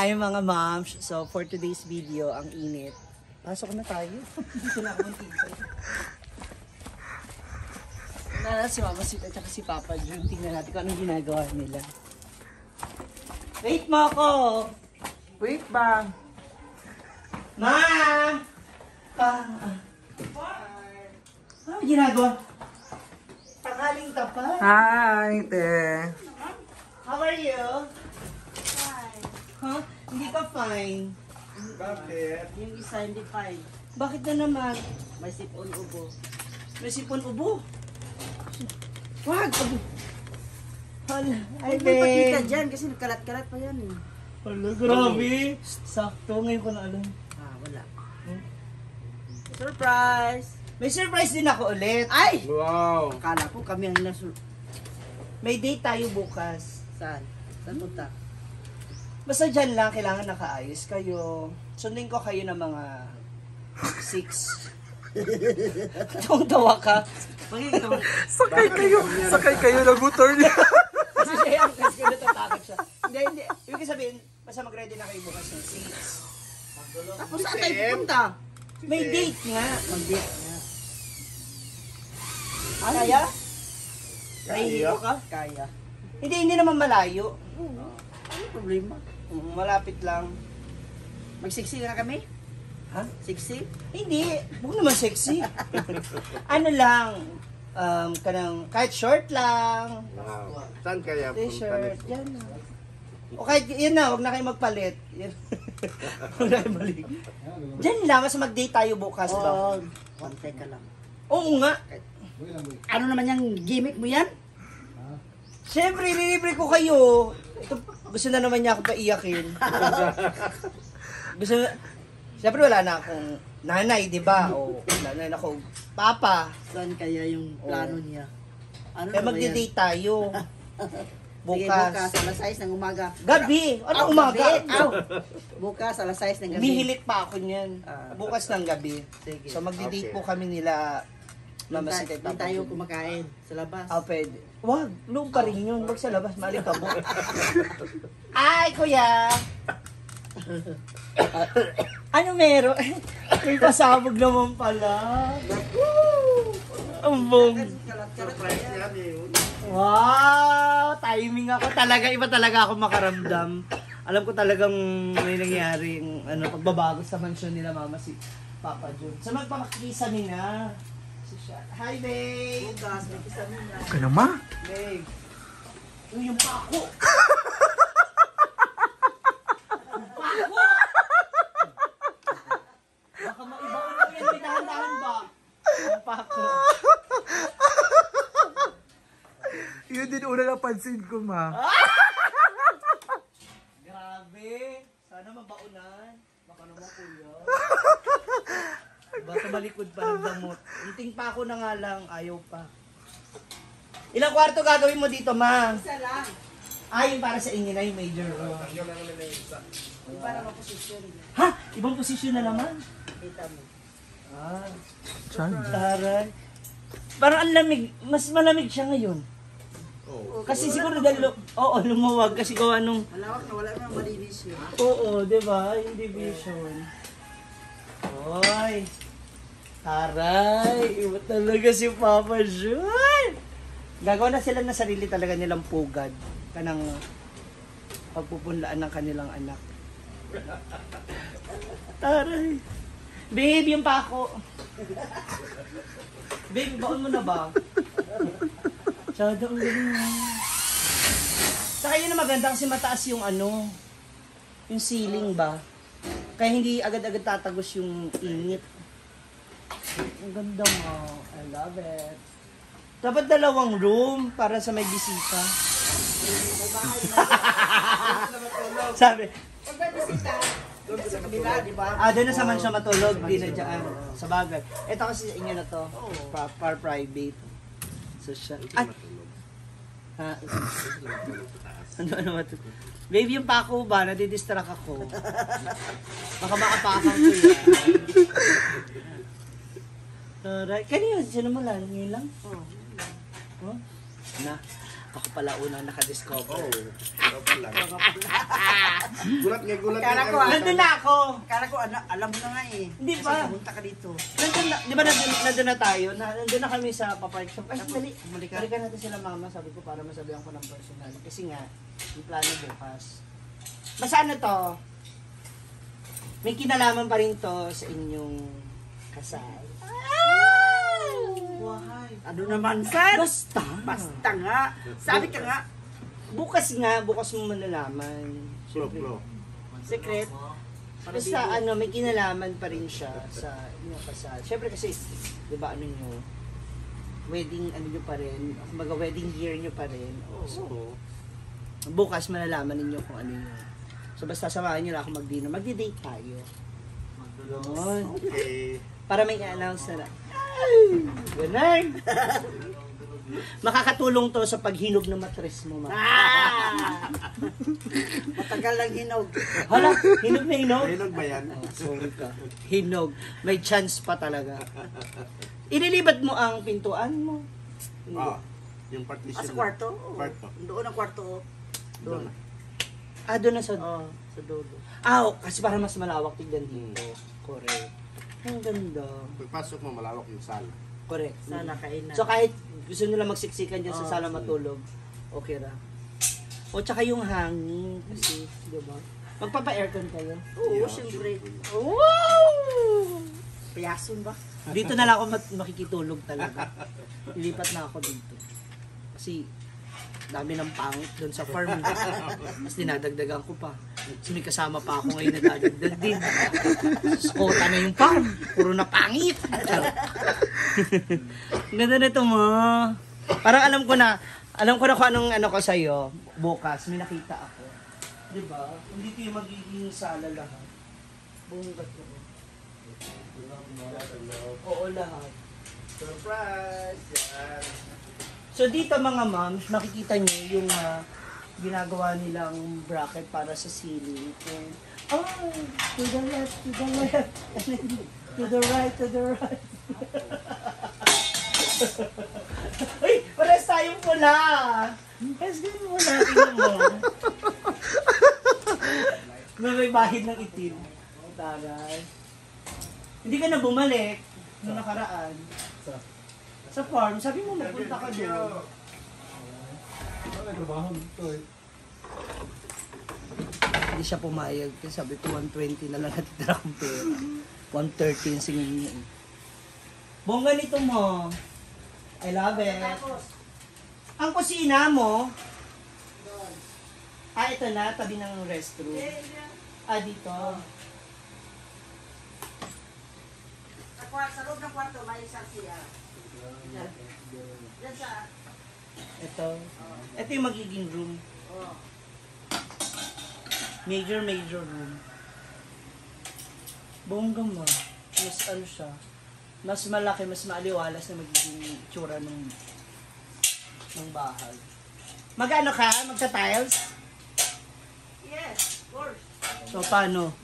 Hi mga moms. So for today's video, ang init. Pasok na tayo. Dito na ako mag-inside. Na si Mama Sita at si Papa Jun. Tingnan natin kung anong ginagawa nila. Wait mo ako! Wait ba? Ma! Ano ginagawa? Takaling tapat. Hi, te. How are you? Huh? Hindi ka fine. Bakit? Yung isa hindi fine. Bakit na naman? May sipon ubo. May sipon ubo? Wag! Hala, ay May patika babe. dyan kasi nagkalat-kalat pa yan eh. Hala, grabe. Sakto, ngayon ko na alam. Ah, wala. Surprise! May surprise din ako ulit. Ay! Wow. Akala ko kami ang May date tayo bukas. Saan? Saan punta? Basta dyan lang, kailangan nakaayos kayo. Sundin ko kayo ng mga 6. Tawang-tawa ka. Sakay kayo ng motor niya. Kasi siya yung kasi natatakot siya. Hindi. Ibig sabihin, basta mag-ready na kayo bukas ng 6. Tapos saan tayo pupunta? May date nga. Mag-date nga. Kaya? Nahihilo ka? Kaya. Hindi naman malayo. Ano problema? Malapit lang. Magsiksi na kami? Ha? Siksi? Hindi. Huwag naman sexy. Ano lang, kahit short lang. Wow. Saan kaya T-shirt. Yan na. O kahit yun na, huwag na kayo magpalit. Yan. Huwag na kayo balik. Diyan lang, mas mag-date tayo bukas ba? Oo. Pantay ka lang. Oo nga. Ano naman yung gimmick mo yan? Siyempre, ililibre ko kayo. Ito, gusto na naman niya ako paiyakin. Gusto na, siyempre wala na akong nanay, di ba? O wala na akong papa. Saan kaya yung plano niya? Ano Kaya naman yan? magdi-date tayo. Sige, Bukas. bukas, alas 6 ng umaga. Gabi. Ano Ah, umaga? gabi. Aw. Bukas, alas 6 ng gabi. Mihilit pa ako niyan. Ah. Bukas ng gabi. Sige. So magdi-date Okay. po kami nila Mama Doon Sita at doon Papa tayo Jun. kumakain sa labas. Ah, pwede. Wag, loob pa rin yun. Wag sa labas, mali ka mo. Ay, kuya! Ano meron? May pasabog naman pala. Ang bong. surprise yan eh? Wow! Timing ako talaga. Iba talaga ako makaramdam. Alam ko talagang may nangyaring pagbabago sa mansyon nila Mama si Papa Jun. So magpapakisa nila. Hi, babe! Bukas, may kisame na. Ka naman? Babe! Uy, yung pako! Yung pako! Baka maiba ko na yan. May dahan-dahan ba? Yung pako. Yun din una napansin ko, ma. Grabe! Sana mabaunan. Baka naman kuya. Baka malikod pa ng damot. Inting pa ako na nga lang, ayaw pa. Ilang kwarto gagawin mo dito, ma? Isa lang. Ay, yung para sa inyo na yung major room. Iba naman posisyon. Ha? Ibang posisyon na naman? Kita mo. Ah, taray. Parang ang lamig. Mas malamig siya ngayon. Kasi siguro dahil, lumuwag. Kasi gawa nung, Malawak na wala naman malinis yun. oo, diba? Yung division. Oy. Taray. Iba talaga si Papa Jun. Gagawa na sila na sarili talaga nilang pugad. Kanang pagpupunlaan ng kanilang anak. Taray. Babe, yung pako. Babe, baon mo na ba? Tsada ang galing mo. Saka yun na maganda kasi mataas yung yung ceiling ba? Kaya hindi agad-agad tatagos yung init. Ang ganda mo. I love it. Dapat 2 room para sa may bisita. Sabi, Pag may bisita, sa kabila, di ba? doon na sa mansyon matulog, di na dyan. Sa bagay. Ito kasi sa inyo na to. Para private. So siya. Ay! Ha? Ano matulog? Babe, yung pako ba? Nadidistract ako. Baka makapakang ko yan. Alright. Kanina, sino mo lang? Ngayon lang? Oh. Oh? Na. Ako pala unang nakadiscover. Oh, ikaw pala. Gulat nga, gulat Kala ko, nga. Nandun na ako. Akala ko, alam mo na nga eh. Hindi Kasi ba? pumunta ka dito. Nandun na, di ba nandun na tayo? Nandun na kami sa papark shop. Ay, dali. Bumalik ka. Balikan natin sila mama, sabi ko, para masabihan ko ng personal. Kasi nga, yung plano bukas. Basta ano to, may kinalaman pa rin to sa inyong kasal. Why? Ano naman, sir? Basta. Basta nga. Sabi ka nga, Bukas mo malalaman. Flow, Siyempre. flow. secret. Basta ano, may kinalaman pa rin siya sa inyong kasal. Siyempre kasi, di ba ano nyo, wedding ano nyo pa rin, kumbaga wedding year nyo pa rin. So, bukas malalaman ninyo kung ano yun. So basta samahan nyo lang ako mag-dinner. Magdi-date tayo. Yun. Okay. Para may i-announce na lang. Ay! Ganun! Makakatulong to sa paghinog ng matres mo, ma. Matagal lang hinog. Hala, hinog na hinog. Hinog ba yan? Oh, sorry ka. Hinog. May chance pa talaga. Ililibat mo ang pintuan mo. Ah, yung partition. Ah, sa kwarto? Oo. Kwarto. Doon ang kwarto. Doon. Ah, doon na sa... Oo, sa dulo. Ah, kasi para mas malawak tignan dito. Correct. Ang ganda. Pagpasok mo, malawak yung sala. Correct. Sana kainan. So kahit gusto nila magsiksikan dyan sa Oh, sala matulog, okay ra. O tsaka yung hangin kasi, di ba? Magpapa-aircon kayo. Oo, Yeah, siyempre. Wow! Piyason ba? Dito na lang ako makikitulog talaga. Ilipat na ako dito. Kasi dami ng pangit doon sa farm. Mas dinadagdagan ko pa. Kasi may kasama pa ako ngayon na dadagdag din. Kota na yung farm. Puro na pangit. Ang ganda na ito mo. Parang alam ko na kung anong ano ko sa'yo. Bukas, may nakita ako. Diba? Hindi ito yung magiging sala lahat. Bunggat ko. Oo, lahat. Surprise! Yan. So dito mga moms, makikita niyo yung ginagawa nilang bracket para sa ceiling. And, oh, to the left, to the left, and then to the right, to the right. Uy, pares tayong pula. Pares din pula, tingnan mo. May bahid ng itim. Taray. Hindi ka na bumalik nung nakaraan. Sa farm, sabi mo magpunta ka doon. Hindi siya pumayag. Kasi sabi ko 120 na lang natitira kong pera. 130 yung singin niya. Bongga nito mo. I love it. Ang kusina mo. Ah, ito na. Tabi ng restroom. Ah, dito. Sa loob ng kwarto, may isang siya. Yan sa... Ito. Ito yung magiging room. Oh. Major room. Bongga mo. Mas ano siya. Mas malaki, mas maaliwalas na magiging itsura ng bahay. Mag-ano ka? Magta-tiles? Yes, of course. So, paano?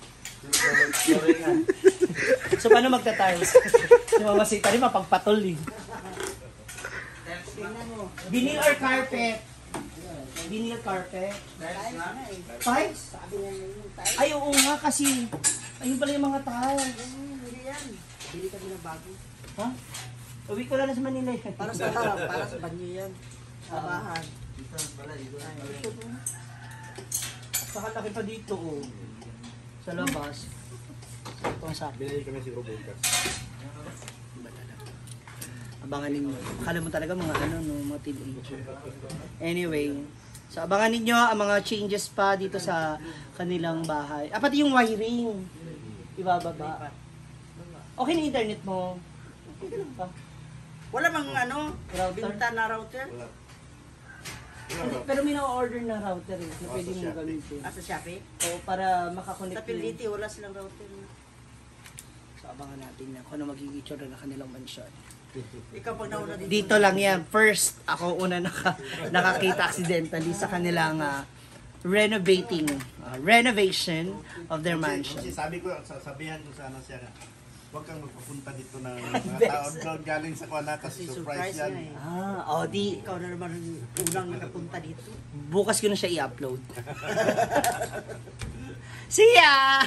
So, paano magta-tiles? Si Mama Sita rin mapagpatol eh. Tingnan mo. Vinyl or carpet? Vinyl carpet? Tiles na eh. Tiles? Sabi niya yung tiles. Ay, oo nga kasi. Ayun pala yung mga tiles. Hindi yan. Bili ka din ng bago. Ha? Uwi ko lang na sa Manila eh. Para sa harap, para sa banyo yan. Sa bahan. Saka laki pa dito oh. Sa labas. Ito ang sabi. Binili kami siguro bukas. Abangan ninyo. Akala mo talaga mga ano, no, mga teenager. Anyway, so abangan ninyo ang mga changes pa dito sa kanilang bahay. Ah, pati yung wiring. Ibababa. Okay na internet mo. Okay lang pa. Wala bang ano, Router? binta na router? Wala. Pero may na-order na router eh, na pwede mo gamitin. Ah, sa Shopee? O para makakonect Sa Piliti, wala silang router. So abangan natin yan kung ano magiging itsura na kanilang mansyon. Ikaw pag nauna dito. Dito lang yan. First, ako una nakakita accidentally sa kanilang renovation of their mansion. Kasi sabi ko, sabihan ko sana siya na, Huwag kang magpapunta dito ng mga tao doon galing sa kuha na kasi surprise yan. nga eh. Di, Ikaw na naman ang unang nakapunta dito. bukas ko na siya i-upload. See ya!